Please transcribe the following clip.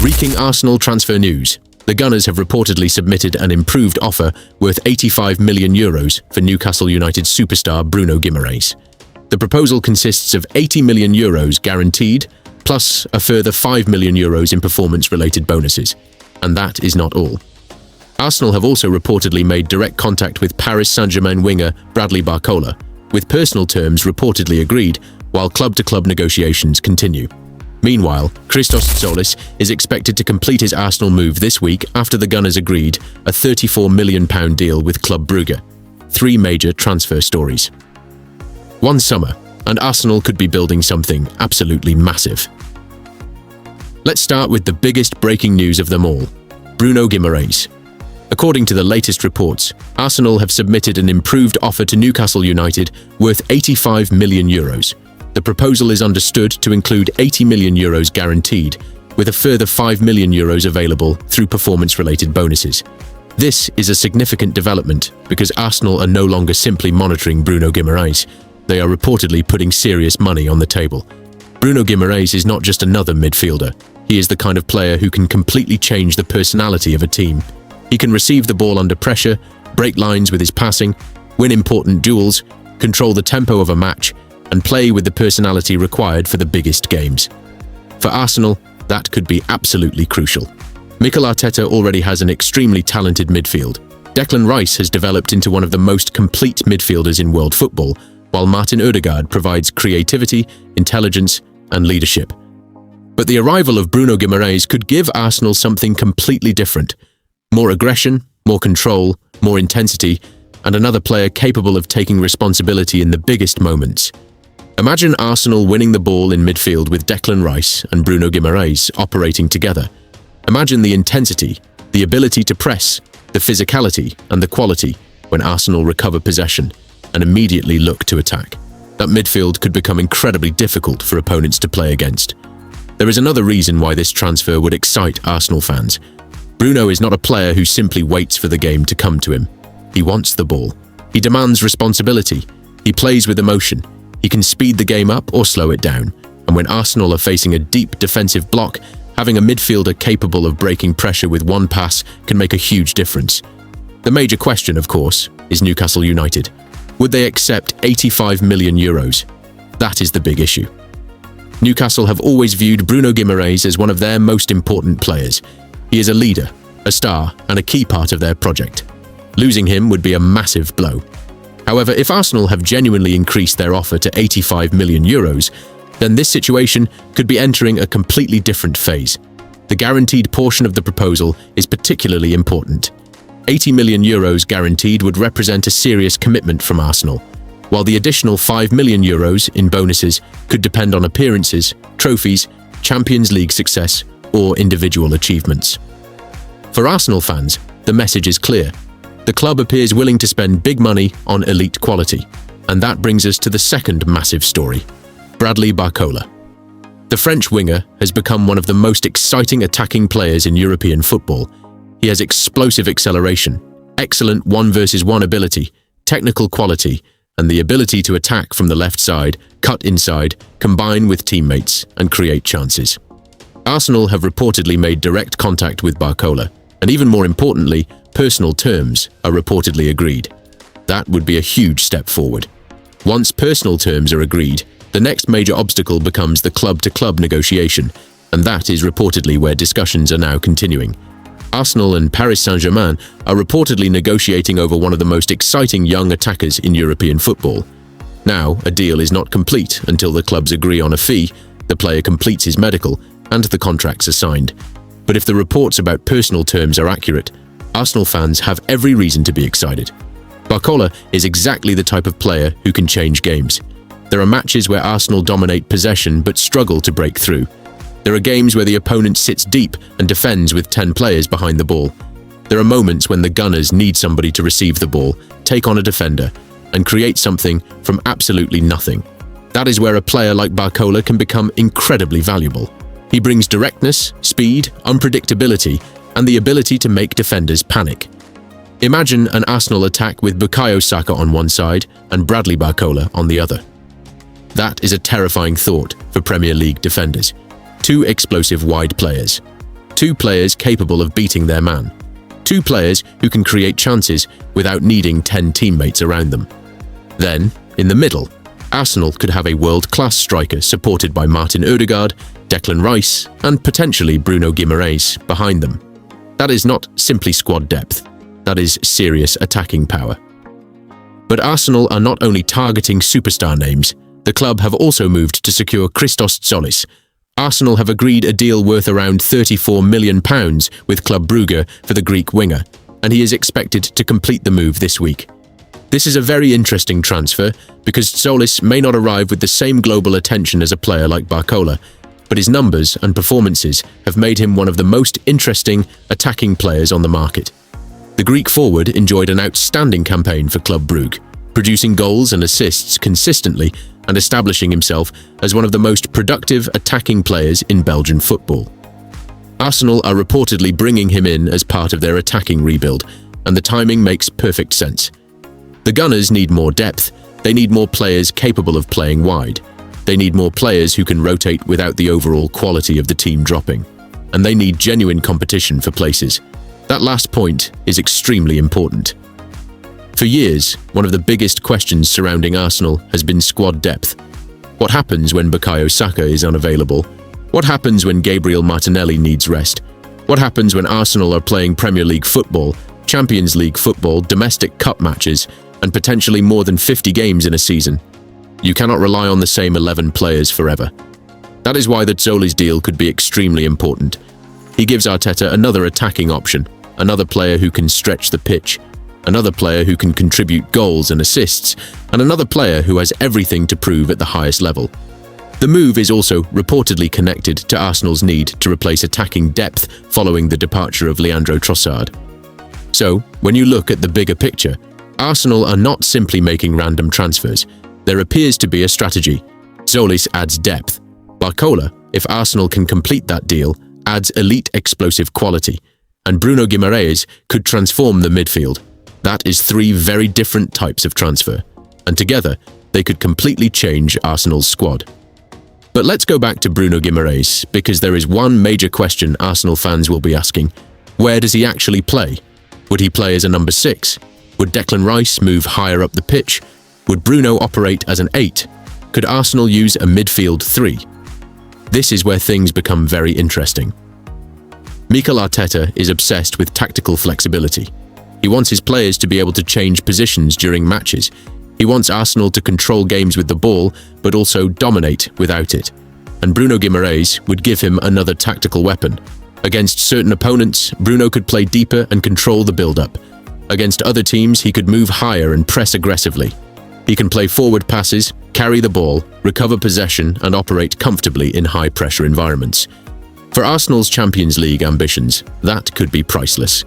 Reeking Arsenal transfer news. The Gunners have reportedly submitted an improved offer worth €85 million for Newcastle United superstar Bruno Guimarães. The proposal consists of €80 million guaranteed, plus a further €5 million in performance-related bonuses. And that is not all. Arsenal have also reportedly made direct contact with Paris Saint-Germain winger Bradley Barcola, with personal terms reportedly agreed, while club-to-club negotiations continue. Meanwhile, Christos Tzolis is expected to complete his Arsenal move this week after the Gunners agreed a £34 million deal with Club Brugge. 3 major transfer stories. One summer, and Arsenal could be building something absolutely massive. Let's start with the biggest breaking news of them all: Bruno Guimarães. According to the latest reports, Arsenal have submitted an improved offer to Newcastle United worth €85 million. The proposal is understood to include €80 million guaranteed, with a further €5 million available through performance-related bonuses. This is a significant development because Arsenal are no longer simply monitoring Bruno Guimarães. They are reportedly putting serious money on the table. Bruno Guimarães is not just another midfielder. He is the kind of player who can completely change the personality of a team. He can receive the ball under pressure, break lines with his passing, win important duels, control the tempo of a match, and play with the personality required for the biggest games. For Arsenal, that could be absolutely crucial. Mikel Arteta already has an extremely talented midfield. Declan Rice has developed into one of the most complete midfielders in world football, while Martin Ødegaard provides creativity, intelligence, and leadership. But the arrival of Bruno Guimarães could give Arsenal something completely different. More aggression, more control, more intensity, and another player capable of taking responsibility in the biggest moments. Imagine Arsenal winning the ball in midfield with Declan Rice and Bruno Guimarães operating together. Imagine the intensity, the ability to press, the physicality and the quality when Arsenal recover possession and immediately look to attack. That midfield could become incredibly difficult for opponents to play against. There is another reason why this transfer would excite Arsenal fans. Bruno is not a player who simply waits for the game to come to him. He wants the ball. He demands responsibility. He plays with emotion. He can speed the game up or slow it down. And when Arsenal are facing a deep defensive block, having a midfielder capable of breaking pressure with one pass can make a huge difference. The major question, of course, is Newcastle United. Would they accept €85 million? That is the big issue. Newcastle have always viewed Bruno Guimarães as one of their most important players. He is a leader, a star, and a key part of their project. Losing him would be a massive blow. However, if Arsenal have genuinely increased their offer to €85 million, then this situation could be entering a completely different phase. The guaranteed portion of the proposal is particularly important. €80 million guaranteed would represent a serious commitment from Arsenal, while the additional €5 million in bonuses could depend on appearances, trophies, Champions League success, or individual achievements. For Arsenal fans, the message is clear. The club appears willing to spend big money on elite quality. And that brings us to the second massive story: Bradley Barcola. The French winger has become one of the most exciting attacking players in European football. He has explosive acceleration, excellent 1-versus-1 ability, technical quality, and the ability to attack from the left side, cut inside, combine with teammates, and create chances. Arsenal have reportedly made direct contact with Barcola, and even more importantly, personal terms are reportedly agreed. That would be a huge step forward. Once personal terms are agreed, the next major obstacle becomes the club-to-club negotiation, and that is reportedly where discussions are now continuing. Arsenal and Paris Saint-Germain are reportedly negotiating over one of the most exciting young attackers in European football. Now, a deal is not complete until the clubs agree on a fee, the player completes his medical, and the contracts are signed. But if the reports about personal terms are accurate, Arsenal fans have every reason to be excited. Barcola is exactly the type of player who can change games. There are matches where Arsenal dominate possession but struggle to break through. There are games where the opponent sits deep and defends with 10 players behind the ball. There are moments when the Gunners need somebody to receive the ball, take on a defender, and create something from absolutely nothing. That is where a player like Barcola can become incredibly valuable. He brings directness, speed, unpredictability, and the ability to make defenders panic. Imagine an Arsenal attack with Bukayo Saka on one side and Bradley Barcola on the other. That is a terrifying thought for Premier League defenders. Two explosive wide players. 2 players capable of beating their man. 2 players who can create chances without needing 10 teammates around them. Then, in the middle, Arsenal could have a world-class striker supported by Martin Odegaard, Declan Rice, and potentially Bruno Guimarães behind them. That is not simply squad depth, that is serious attacking power. But Arsenal are not only targeting superstar names, the club have also moved to secure Christos Tzolis. Arsenal have agreed a deal worth around £34 million with Club Brugge for the Greek winger, and he is expected to complete the move this week. This is a very interesting transfer because Tzolis may not arrive with the same global attention as a player like Barcola, but his numbers and performances have made him one of the most interesting attacking players on the market. The Greek forward enjoyed an outstanding campaign for Club Brugge, producing goals and assists consistently and establishing himself as one of the most productive attacking players in Belgian football. Arsenal are reportedly bringing him in as part of their attacking rebuild, and the timing makes perfect sense. The Gunners need more depth, they need more players capable of playing wide, they need more players who can rotate without the overall quality of the team dropping, and they need genuine competition for places. That last point is extremely important. For years, one of the biggest questions surrounding Arsenal has been squad depth. What happens when Bukayo Saka is unavailable? What happens when Gabriel Martinelli needs rest? What happens when Arsenal are playing Premier League football, Champions League football, domestic cup matches, and potentially more than 50 games in a season? You cannot rely on the same 11 players forever. That is why the Tzolis deal could be extremely important. He gives Arteta another attacking option, another player who can stretch the pitch, another player who can contribute goals and assists, and another player who has everything to prove at the highest level. The move is also reportedly connected to Arsenal's need to replace attacking depth following the departure of Leandro Trossard. So, when you look at the bigger picture, Arsenal are not simply making random transfers. There appears to be a strategy. Tzolis adds depth. Barcola, if Arsenal can complete that deal, adds elite explosive quality. And Bruno Guimarães could transform the midfield. That is 3 very different types of transfer, and together they could completely change Arsenal's squad. But let's go back to Bruno Guimarães, because there is one major question Arsenal fans will be asking. Where does he actually play? Would he play as a number 6? Would Declan Rice move higher up the pitch? Would Bruno operate as an 8? Could Arsenal use a midfield 3? This is where things become very interesting. Mikel Arteta is obsessed with tactical flexibility. He wants his players to be able to change positions during matches. He wants Arsenal to control games with the ball, but also dominate without it. And Bruno Guimarães would give him another tactical weapon. Against certain opponents, Bruno could play deeper and control the build-up. Against other teams, he could move higher and press aggressively. He can play forward passes, carry the ball, recover possession, and operate comfortably in high-pressure environments. For Arsenal's Champions League ambitions, that could be priceless.